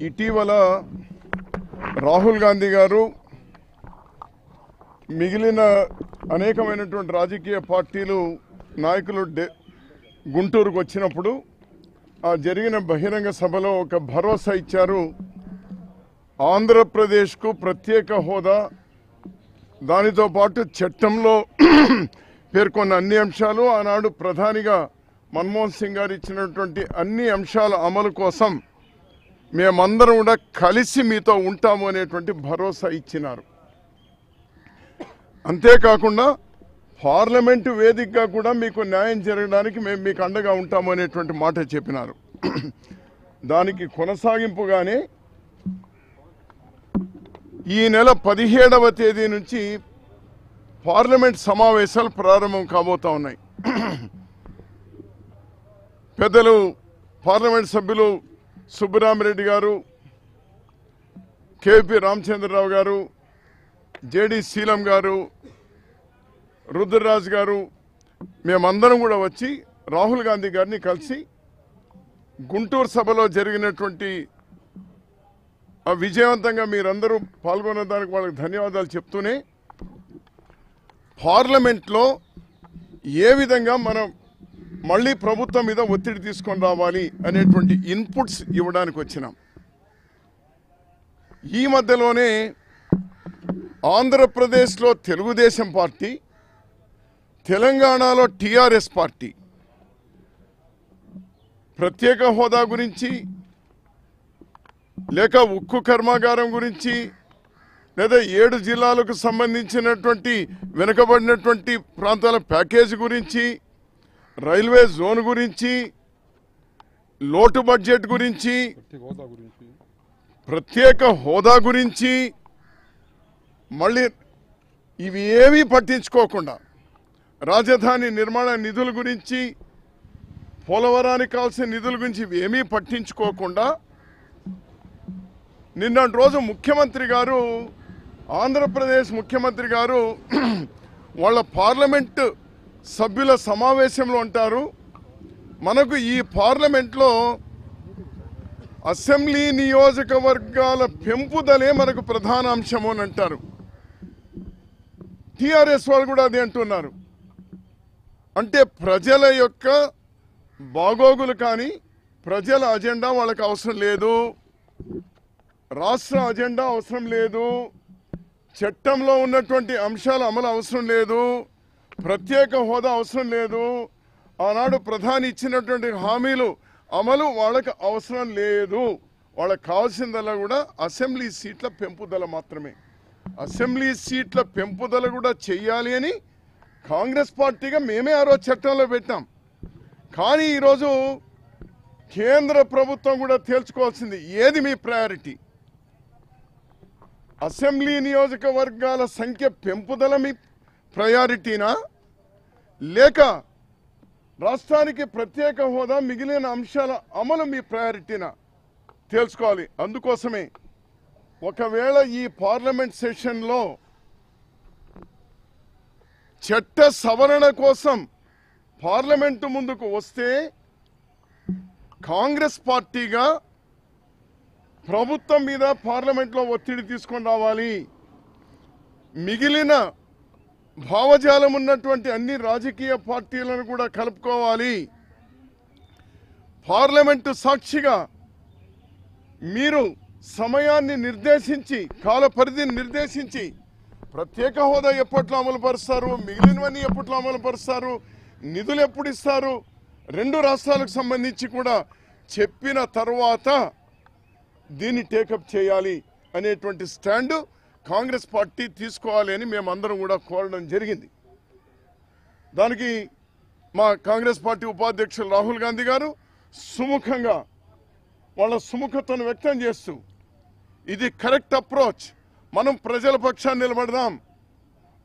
ఇటీవల రాహుల్ గాంధీ గారు మిగిలిన అనేకమైనటువంటి రాజకీయ పార్టీలు నాయకులు గుంటూరుకు వచ్చినప్పుడు ఆ జరిగిన బహిరంగ సభలో ఒక భరోసా ఇచ్చారు. ఆంధ్రప్రదేశ్కు ప్రత్యేక హోదా, దానితో పాటు చట్టంలో పేర్కొన్న అన్ని అంశాలు, ఆనాడు ప్రధానిగా మన్మోహన్ సింగ్ గారు ఇచ్చినటువంటి అన్ని అంశాల అమలు కోసం మేమందరం కూడా కలిసి మీతో ఉంటాము అనేటువంటి భరోసా ఇచ్చినారు. అంతేకాకుండా పార్లమెంటు వేదికగా కూడా మీకు న్యాయం జరగడానికి మేము మీకు అండగా ఉంటాము అనేటువంటి మాట చెప్పినారు. దానికి కొనసాగింపుగానే ఈ నెల 17వ తేదీ నుంచి పార్లమెంట్ సమావేశాలు ప్రారంభం కాబోతా ఉన్నాయి. పెద్దలు పార్లమెంట్ సభ్యులు సుబ్బరామిరెడ్డి గారు, కేపీ రామచంద్రరావు గారు, జేడి శీలం గారు, రుద్రరాజు గారు, మేమందరం కూడా వచ్చి రాహుల్ గాంధీ గారిని కలిసి గుంటూరు సభలో జరిగినటువంటి విజయవంతంగా మీరందరూ పాల్గొన్న దానికి వాళ్ళకి ధన్యవాదాలు చెప్తూనే, పార్లమెంట్లో ఏ విధంగా మనం మళ్ళీ ప్రభుత్వం మీద ఒత్తిడి తీసుకొని రావాలి అనేటువంటి ఇన్పుట్స్ ఇవ్వడానికి వచ్చినాం. ఈ మధ్యలోనే ఆంధ్రప్రదేశ్లో తెలుగుదేశం పార్టీ, తెలంగాణలో టీఆర్ఎస్ పార్టీ ప్రత్యేక హోదా గురించి, లేక ఉక్కు కర్మాగారం గురించి, లేదా 7 జిల్లాలకు సంబంధించినటువంటి వెనుకబడినటువంటి ప్రాంతాల ప్యాకేజీ గురించి, రైల్వే జోన్ గురించి, లోటు బడ్జెట్ గురించి, ప్రత్యేక హోదా గురించి, మళ్ళీ ఇవి ఏమీ పట్టించుకోకుండా రాజధాని నిర్మాణ నిధుల గురించి, పోలవరానికి కావాల్సిన నిధుల గురించి ఇవి ఏమీ పట్టించుకోకుండా నిన్నటి రోజు ముఖ్యమంత్రి గారు, ఆంధ్రప్రదేశ్ ముఖ్యమంత్రి గారు వాళ్ళ పార్లమెంటు సభ్యుల సమావేశంలో అంటారు, మనకు ఈ పార్లమెంట్లో అసెంబ్లీ నియోజకవర్గాల పెంపుదలే మనకు ప్రధాన అంశము అని అంటారు. టీఆర్ఎస్ వాళ్ళు కూడా అదే అంటున్నారు. అంటే ప్రజల యొక్క బాగోగులు కానీ, ప్రజల అజెండా వాళ్ళకి అవసరం లేదు, రాష్ట్ర అజెండా అవసరం లేదు, చట్టంలో ఉన్నటువంటి అంశాల అమలు అవసరం లేదు, ప్రత్యేక హోదా అవసరం లేదు, ఆనాడు ప్రధాని ఇచ్చినటువంటి హామీలు అమలు వాళ్ళకి అవసరం లేదు. వాళ్ళకి కావాల్సిందల్లా కూడా అసెంబ్లీ సీట్ల పెంపుదల మాత్రమే. అసెంబ్లీ సీట్ల పెంపుదల కూడా చెయ్యాలి అని కాంగ్రెస్ పార్టీగా మేమే ఆ రోజు చట్టంలో పెట్టాం. కానీ ఈరోజు కేంద్ర ప్రభుత్వం కూడా తేల్చుకోవాల్సింది, ఏది మీ ప్రయారిటీ? అసెంబ్లీ నియోజకవర్గాల సంఖ్య పెంపుదల మీ ప్రయారిటీనా, లేక రాష్ట్రానికి ప్రత్యేక హోదా, మిగిలిన అంశాల అమలు మీ ప్రయారిటీనా తేల్చుకోవాలి. అందుకోసమే ఒకవేళ ఈ పార్లమెంట్ సెషన్లో చట్ట సవరణ కోసం పార్లమెంటు ముందుకు వస్తే కాంగ్రెస్ పార్టీగా ప్రభుత్వం మీద పార్లమెంట్లో ఒత్తిడి తీసుకొని రావాలి. మిగిలిన భావజాలం ఉన్నటువంటి అన్ని రాజకీయ పార్టీలను కూడా కలుపుకోవాలి. పార్లమెంటు సాక్షిగా మీరు సమయాన్ని నిర్దేశించి, కాల పరిధిని నిర్దేశించి, ప్రత్యేక హోదా ఎప్పట్లో అమలు పరుస్తారు, మిగిలినవన్నీ ఎప్పట్లో అమలు పరుస్తారు, నిధులు ఎప్పుడు ఇస్తారు, 2 రాష్ట్రాలకు సంబంధించి కూడా చెప్పిన తర్వాత దీన్ని టేకప్ చేయాలి అనేటువంటి స్టాండు కాంగ్రెస్ పార్టీ తీసుకోవాలి అని మేమందరం కూడా కోరడం జరిగింది. దానికి మా కాంగ్రెస్ పార్టీ ఉపాధ్యక్షులు రాహుల్ గాంధీ గారు సుముఖంగా వాళ్ళ సుముఖతను వ్యక్తం చేస్తూ, ఇది కరెక్ట్ అప్రోచ్, మనం ప్రజల పక్షాన్ని నిలబడదాం,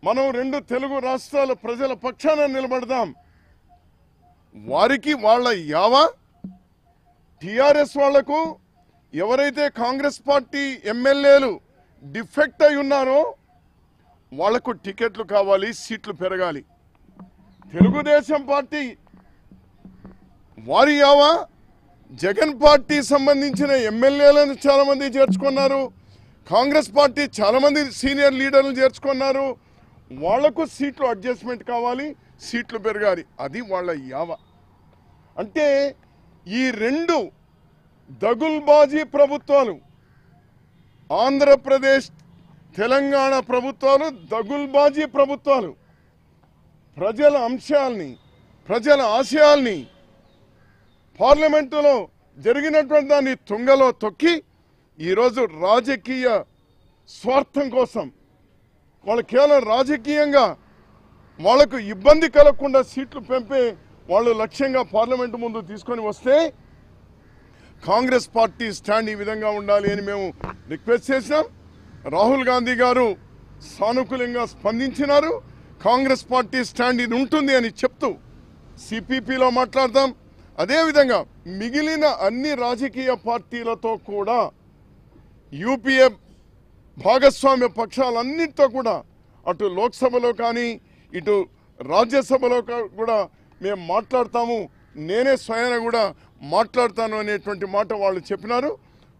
మనం 2 తెలుగు రాష్ట్రాల ప్రజల పక్షాన నిలబడదాం, వారికి వాళ్ళ యావా టీఆర్ఎస్ వాళ్లకు ఎవరైతే కాంగ్రెస్ పార్టీ ఎమ్మెల్యేలు డిఫెక్ట్ అయి ఉన్నారో వాళ్లకు టికెట్లు కావాలి, సీట్లు పెరగాలి. తెలుగుదేశం పార్టీ వారి యావా జగన్ పార్టీ సంబంధించిన ఎమ్మెల్యేలను చాలామంది చేర్చుకున్నారు, కాంగ్రెస్ పార్టీ చాలామంది సీనియర్ లీడర్లు చేర్చుకున్నారు. వాళ్లకు సీట్లు అడ్జస్ట్మెంట్ కావాలి, సీట్లు పెరగాలి, అది వాళ్ళ యావ. అంటే ఈ రెండు దగుల్బాజీ ప్రభుత్వాలు, ఆంధ్రప్రదేశ్ తెలంగాణ ప్రభుత్వాలు దగుల్బాజీ ప్రభుత్వాలు, ప్రజల అంశాలని, ప్రజల ఆశయాల్ని పార్లమెంటులో జరిగినటువంటి దాన్ని తుంగలో తొక్కి ఈరోజు రాజకీయ స్వార్థం కోసం వాళ్ళు కేవలం రాజకీయంగా వాళ్లకు ఇబ్బంది కలగకుండా సీట్లు పెంపే వాళ్ళు లక్ష్యంగా పార్లమెంటు ముందు తీసుకొని వస్తే కాంగ్రెస్ పార్టీ స్టాండ్ ఈ విధంగా ఉండాలి అని మేము రిక్వెస్ట్ చేసినాం. రాహుల్ గాంధీ గారు సానుకూలంగా స్పందించినారు. కాంగ్రెస్ పార్టీ స్టాండ్ ఇది ఉంటుంది అని చెప్తూ సిపిపిలో మాట్లాడతాం. అదేవిధంగా మిగిలిన అన్ని రాజకీయ పార్టీలతో కూడా యూపీఏ భాగస్వామ్య పక్షాలన్నింటితో కూడా అటు లోక్సభలో కానీ ఇటు రాజ్యసభలో కూడా మేము మాట్లాడతాము, నేనే స్వయాన కూడా మాట్లాడతాను అనేటువంటి మాట వాళ్ళు చెప్పినారు.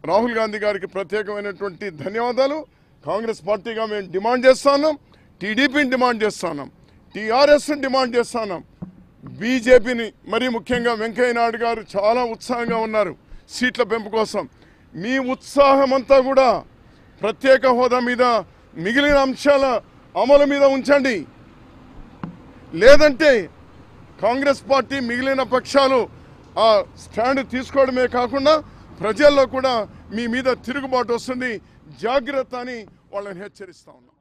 రాహుల్ గాంధీ గారికి ప్రత్యేకమైనటువంటి ధన్యవాదాలు. కాంగ్రెస్ పార్టీగా మేము డిమాండ్ చేస్తున్నాం, టీడీపీని డిమాండ్ చేస్తున్నాం, టీఆర్ఎస్ని డిమాండ్ చేస్తున్నాం, బీజేపీని, మరీ ముఖ్యంగా వెంకయ్య నాయుడు గారు చాలా ఉత్సాహంగా ఉన్నారు సీట్ల పెంపు కోసం. మీ ఉత్సాహం అంతా కూడా ప్రత్యేక హోదా మీద, మిగిలిన అంశాల అమలు మీద ఉంచండి. లేదంటే కాంగ్రెస్ పార్టీ మిగిలిన పక్షాలు ఆ స్టాండ్ తీసుకోవడమే కాకుండా ప్రజల్లో కూడా మీ మీద తిరుగుబాటు వస్తుంది. జాగ్రత్త అని వాళ్ళని హెచ్చరిస్తా ఉన్నాం.